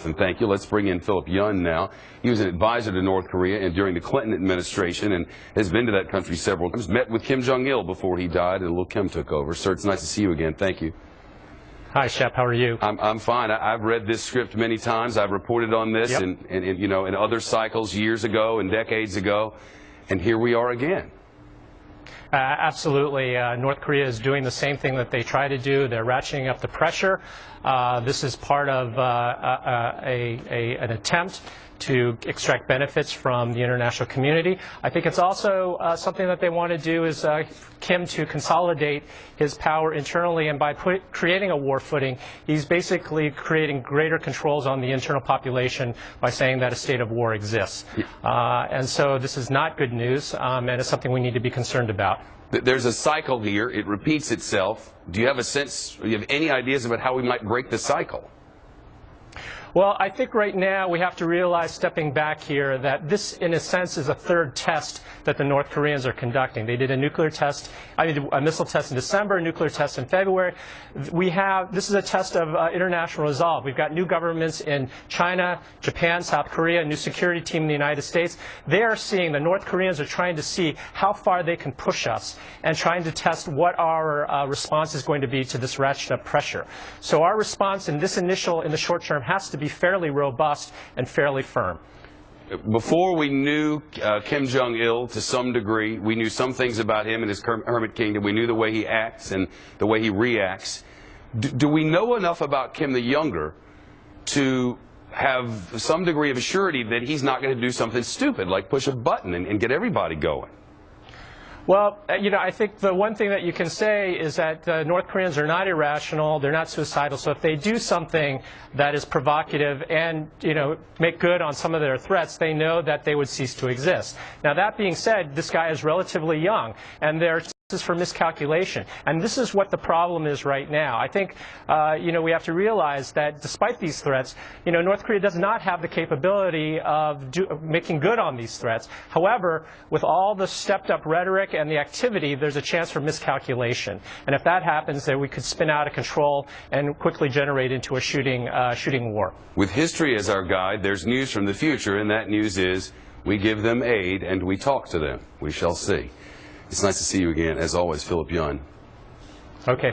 And thank you. Let's bring in Philip Yun now. He was an advisor to North Korea and during the Clinton administration and has been to that country several times. Met with Kim Jong-il before he died and little Kim took over. Sir, it's nice to see you again. Thank you. Hi, Shep. How are you? I'm fine. I've read this script many times. I've reported on this in other cycles years ago and decades ago. And here we are again. Absolutely. North Korea is doing the same thing that they try to do. They're ratcheting up the pressure. This is part of an attempt to extract benefits from the international community. I think it's also something that they want to do is Kim to consolidate his power internally, and by creating a war footing, he's basically creating greater controls on the internal population by saying that a state of war exists. And so this is not good news, and it's something we need to be concerned about. There's a cycle here. It repeats itself. Do you have a sense, do you have any ideas about how we might break the cycle? Well, I think right now we have to realize, stepping back here, that this, in a sense, is a third test that the North Koreans are conducting. They did a nuclear test, a missile test in December, a nuclear test in February. This is a test of international resolve. We've got new governments in China, Japan, South Korea, a new security team in the United States. They are seeing, the North Koreans are trying to see how far they can push us and trying to test what our response is going to be to this ratcheted up pressure. So our response in the short term, has to be fairly robust and fairly firm. Before we knew Kim Jong-il to some degree, we knew some things about him and his hermit kingdom. We knew the way he acts and the way he reacts. Do we know enough about Kim the Younger to have some degree of surety that he's not going to do something stupid, like push a button and get everybody going? Well, I think the one thing that you can say is that North Koreans are not irrational, they're not suicidal, so if they do something that is provocative and, make good on some of their threats, they know that they would cease to exist. Now, that being said, this guy is relatively young, and there's for miscalculation. And this is what the problem is right now. I think, we have to realize that despite these threats, North Korea does not have the capability of making good on these threats. However, with all the stepped-up rhetoric and the activity, there's a chance for miscalculation. And if that happens, then we could spin out of control and quickly generate into a shooting war. With history as our guide, there's news from the future, and that news is we give them aid and we talk to them. We shall see. It's nice to see you again. As always, Philip Yun. Okay.